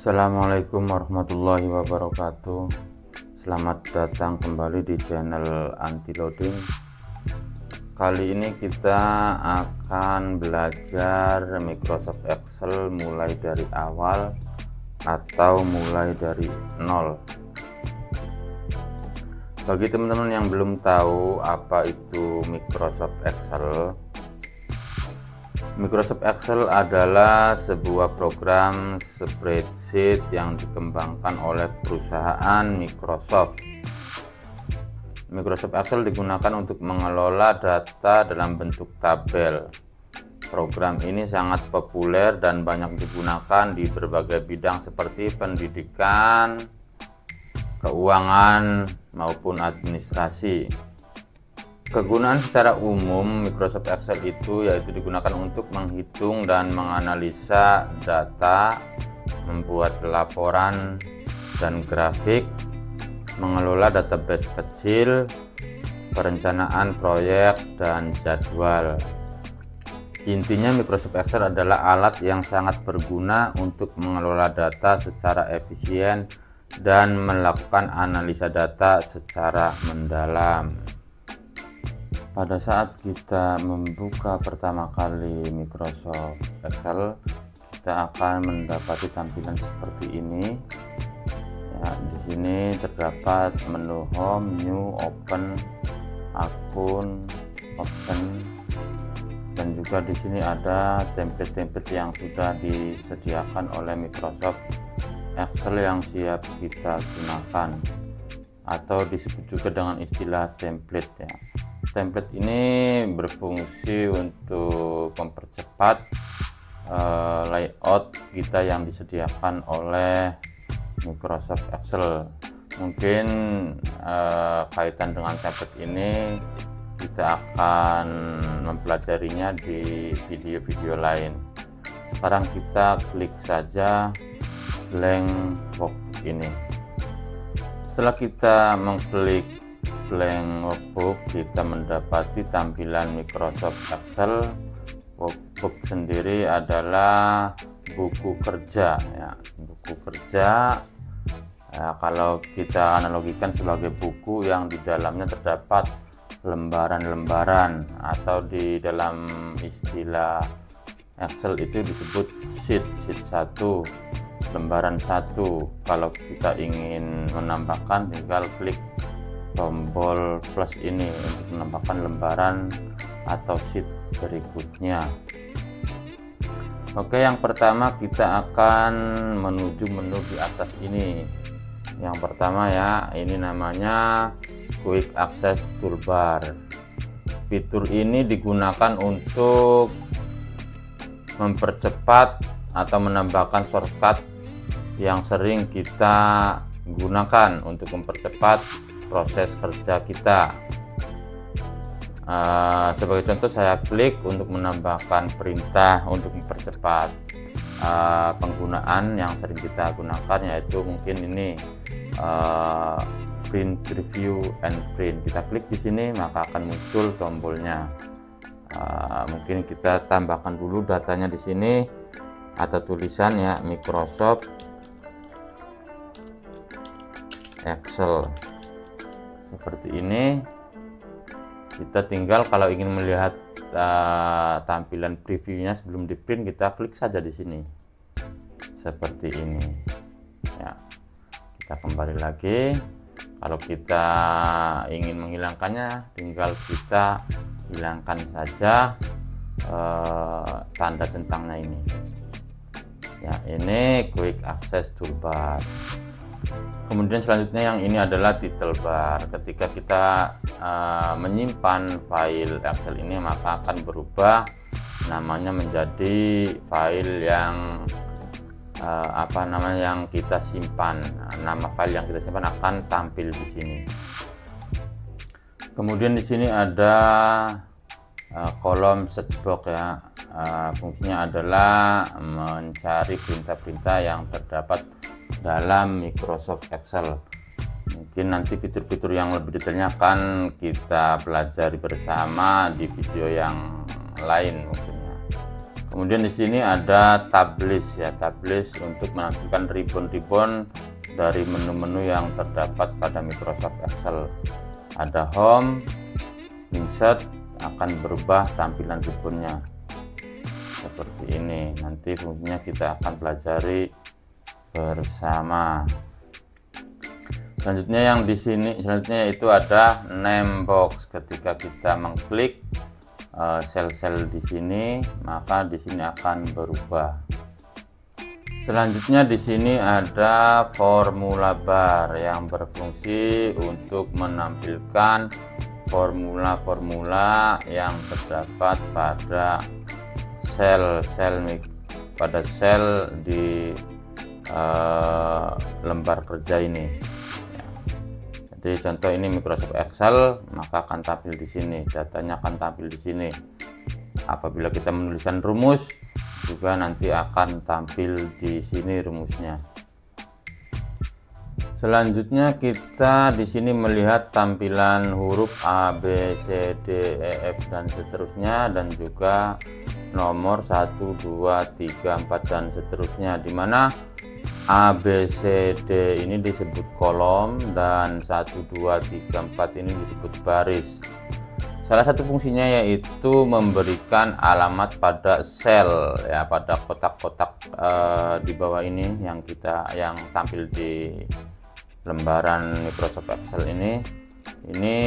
Assalamualaikum warahmatullahi wabarakatuh. Selamat datang kembali di channel Anti Loading. Kali ini kita akan belajar Microsoft Excel mulai dari awal atau mulai dari nol. Bagi teman-teman yang belum tahu apa itu Microsoft Excel, Microsoft Excel adalah sebuah program spreadsheet yang dikembangkan oleh perusahaan Microsoft. Microsoft Excel digunakan untuk mengelola data dalam bentuk tabel. Program ini sangat populer dan banyak digunakan di berbagai bidang seperti pendidikan, keuangan, maupun administrasi. Kegunaan secara umum Microsoft Excel itu yaitu digunakan untuk menghitung dan menganalisa data, membuat laporan dan grafik, mengelola database kecil, perencanaan proyek, dan jadwal. Intinya Microsoft Excel adalah alat yang sangat berguna untuk mengelola data secara efisien dan melakukan analisa data secara mendalam. Pada saat kita membuka pertama kali Microsoft Excel, kita akan mendapati tampilan seperti ini. Ya, di sini terdapat menu Home, New, Open, Akun, Option, dan juga di sini ada template-template yang sudah disediakan oleh Microsoft Excel yang siap kita gunakan, atau disebut juga dengan istilah template ya. Template ini berfungsi untuk mempercepat layout kita yang disediakan oleh Microsoft Excel. Mungkin kaitan dengan template ini kita akan mempelajarinya di video-video lain. Sekarang kita klik saja blank workbook ini. Setelah kita mengklik blank workbook, kita mendapati tampilan Microsoft Excel. Workbook sendiri adalah buku kerja ya, buku kerja ya, kalau kita analogikan sebagai buku yang di dalamnya terdapat lembaran-lembaran, atau di dalam istilah Excel itu disebut sheet 1, lembaran 1. Kalau kita ingin menambahkan, tinggal klik tombol plus ini untuk menambahkan lembaran atau sheet berikutnya. Oke, yang pertama kita akan menuju menu di atas ini. Yang pertama ya, ini namanya Quick Access Toolbar. Fitur ini digunakan untuk mempercepat atau menambahkan shortcut yang sering kita gunakan untuk mempercepat proses kerja kita. Sebagai contoh, saya klik untuk menambahkan perintah untuk mempercepat penggunaan yang sering kita gunakan, yaitu mungkin ini print, review, and print. Kita klik di sini maka akan muncul tombolnya. Mungkin kita tambahkan dulu datanya di sini atau tulisan ya, Microsoft Excel seperti ini. Kita tinggal kalau ingin melihat tampilan previewnya sebelum di print, kita klik saja di sini seperti ini ya. Kita kembali lagi. Kalau kita ingin menghilangkannya, tinggal kita hilangkan saja tanda centangnya ini ya. Ini Quick Access Toolbar. Kemudian selanjutnya yang ini adalah title bar. Ketika kita menyimpan file Excel ini, maka akan berubah namanya menjadi file yang yang kita simpan. Nama file yang kita simpan akan tampil di sini. Kemudian di sini ada kolom search box ya. Fungsinya adalah mencari perintah-perintah yang terdapat dalam Microsoft Excel. Mungkin nanti fitur-fitur yang lebih detailnya akan kita pelajari bersama di video yang lain mungkin ya. Kemudian di sini ada tab list ya, tab list untuk menampilkan ribbon-ribbon dari menu-menu yang terdapat pada Microsoft Excel. Ada home, insert, akan berubah tampilan ribbonnya seperti ini. Nanti fungsinya kita akan pelajari bersama. Selanjutnya yang di sini itu ada name box. Ketika kita mengklik sel-sel di sini, maka di sini akan berubah. Selanjutnya di sini ada formula bar yang berfungsi untuk menampilkan formula-formula yang terdapat pada sel di lembar kerja ini. Jadi contoh ini Microsoft Excel, maka akan tampil di sini, datanya akan tampil di sini. Apabila kita menuliskan rumus, juga nanti akan tampil di sini rumusnya. Selanjutnya kita di sini melihat tampilan huruf A, B, C, D, E, F dan seterusnya, dan juga nomor 1, 2, 3, 4 dan seterusnya, dimana A, B, C, D ini disebut kolom dan 1, 2, 3, 4 ini disebut baris. Salah satu fungsinya yaitu memberikan alamat pada sel ya, pada kotak-kotak di bawah ini yang tampil di lembaran Microsoft Excel ini. Ini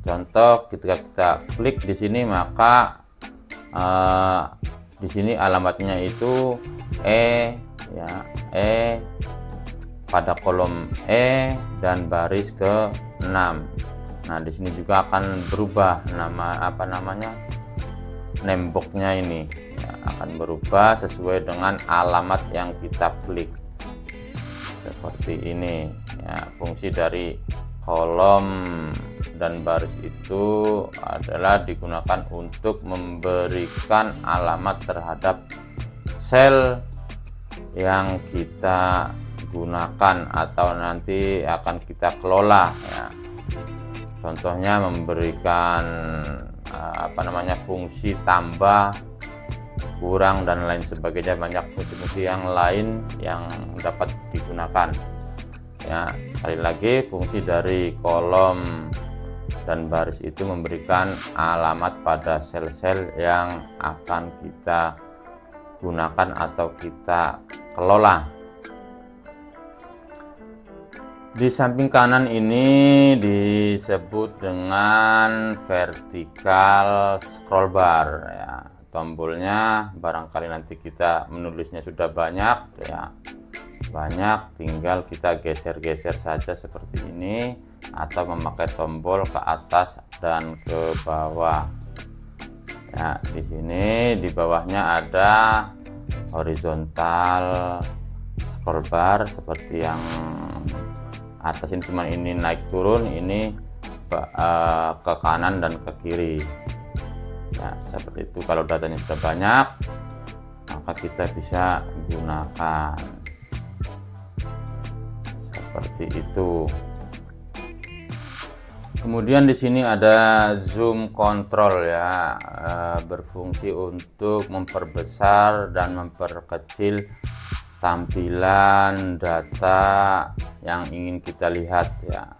contoh ketika kita klik di sini, maka di sini alamatnya itu E ya, E pada kolom E dan baris ke-6. Nah, di sini juga akan berubah name box-nya ini ya, akan berubah sesuai dengan alamat yang kita klik. Seperti ini ya, fungsi dari kolom dan baris itu adalah digunakan untuk memberikan alamat terhadap sel yang kita gunakan atau nanti akan kita kelola ya. Contohnya memberikan fungsi tambah, kurang dan lain sebagainya, banyak fungsi-fungsi yang lain yang dapat digunakan ya. Sekali lagi, fungsi dari kolom dan baris itu memberikan alamat pada sel-sel yang akan kita gunakan atau kita kelola. Di samping kanan ini disebut dengan vertical scroll bar ya. Tombolnya barangkali nanti kita menulisnya sudah banyak ya, tinggal kita geser-geser saja seperti ini, atau memakai tombol ke atas dan ke bawah ya. Di sini di bawahnya ada horizontal scroll bar seperti yang atas ini, cuma ini naik turun, ini ke kanan dan ke kiri ya, seperti itu. Kalau datanya sudah banyak, maka kita bisa gunakan seperti itu. Kemudian di sini ada zoom control ya, berfungsi untuk memperbesar dan memperkecil tampilan data yang ingin kita lihat ya,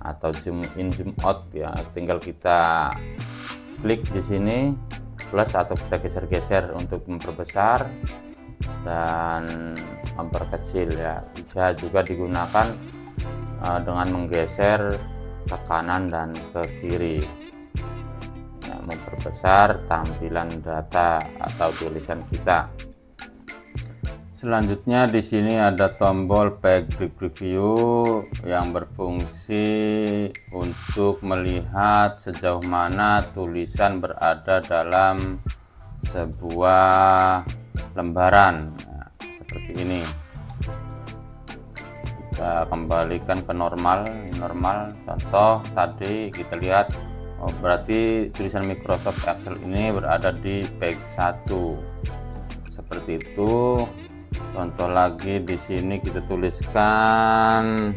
atau zoom in zoom out ya. Tinggal kita klik di sini plus atau kita geser-geser untuk memperbesar dan memperkecil ya. Bisa juga digunakan dengan menggeser ke kanan dan ke kiri ya, memperbesar tampilan data atau tulisan kita. Selanjutnya di sini ada tombol Page Preview yang berfungsi untuk melihat sejauh mana tulisan berada dalam sebuah lembaran nah, seperti ini. Kita kembalikan ke normal. Contoh tadi kita lihat, berarti tulisan Microsoft Excel ini berada di page 1 seperti itu. Contoh lagi di sini kita tuliskan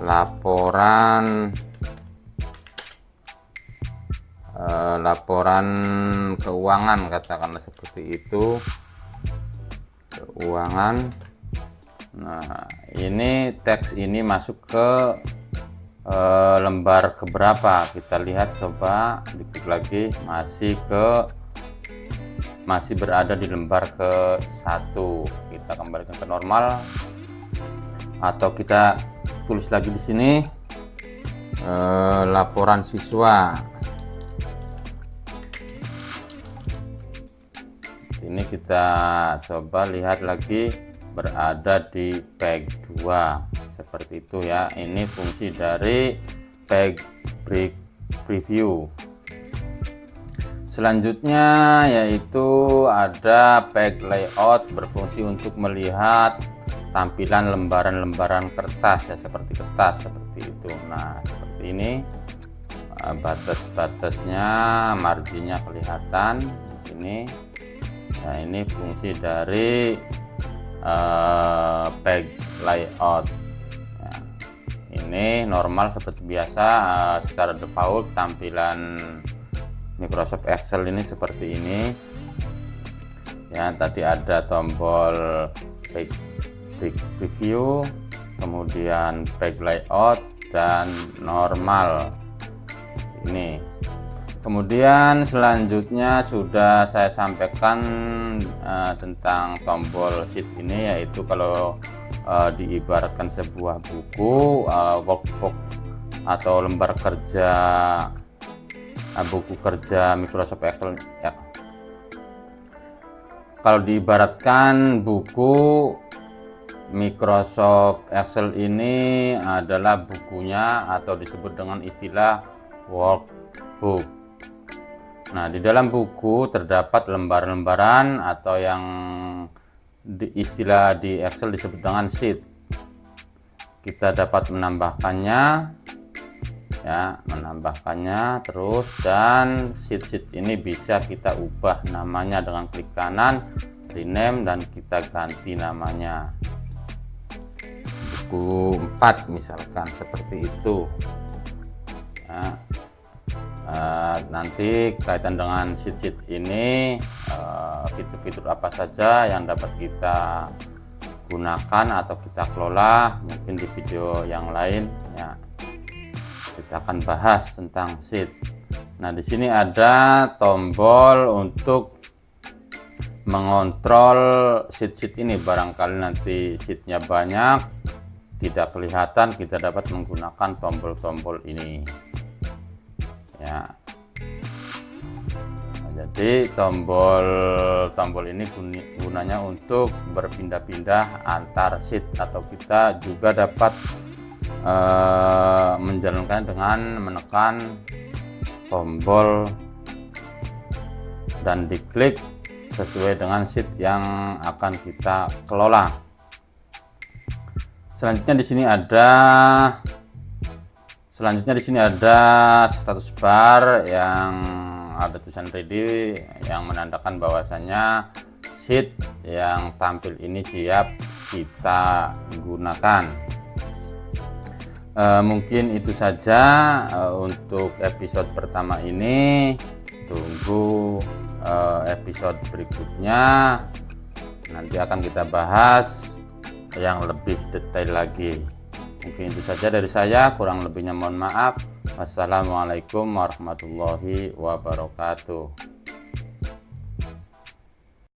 laporan laporan keuangan, katakanlah seperti itu, keuangan. Nah, ini teks ini masuk ke lembar keberapa, kita lihat, coba diklik lagi, masih berada di lembar ke 1. Kita kembalikan ke normal, atau kita tulis lagi di sini laporan siswa. Ini kita coba lihat lagi, berada di page 2 seperti itu ya. Ini fungsi dari page preview. Selanjutnya yaitu ada page layout, berfungsi untuk melihat tampilan lembaran-lembaran kertas ya, seperti kertas seperti itu. Nah, seperti ini, batas-batasnya, marginnya kelihatan di sini. Nah, ini fungsi dari page layout ya. Ini normal seperti biasa, secara default tampilan Microsoft Excel ini seperti ini ya. Tadi ada tombol page preview, kemudian page layout, dan normal ini. Kemudian selanjutnya sudah saya sampaikan tentang tombol sheet ini, yaitu kalau diibaratkan sebuah buku, workbook atau lembar kerja, buku kerja Microsoft Excel ya. Kalau diibaratkan buku Microsoft Excel ini adalah bukunya, atau disebut dengan istilah workbook. Nah, di dalam buku terdapat lembaran-lembaran, atau yang istilah di Excel disebut dengan sheet. Kita dapat menambahkannya ya, terus, dan sheet ini bisa kita ubah namanya dengan klik kanan, rename, dan kita ganti namanya. Buku 4 misalkan seperti itu ya. Nanti kaitan dengan sheet ini, fitur-fitur apa saja yang dapat kita gunakan atau kita kelola, mungkin di video yang lain ya, kita akan bahas tentang sheet. Nah, di sini ada tombol untuk mengontrol sheet ini. Barangkali nanti sheetnya banyak, tidak kelihatan, kita dapat menggunakan tombol-tombol ini ya. Nah, jadi tombol ini gunanya untuk berpindah-pindah antar sheet, atau kita juga dapat menjalankan dengan menekan tombol dan diklik sesuai dengan sheet yang akan kita kelola. Selanjutnya di sini ada status bar yang ada tulisan ready, yang menandakan bahwasanya sheet yang tampil ini siap kita gunakan. Mungkin itu saja untuk episode pertama ini. Tunggu episode berikutnya, nanti akan kita bahas yang lebih detail lagi. Mungkin itu saja dari saya, kurang lebihnya mohon maaf. Wassalamualaikum warahmatullahi wabarakatuh.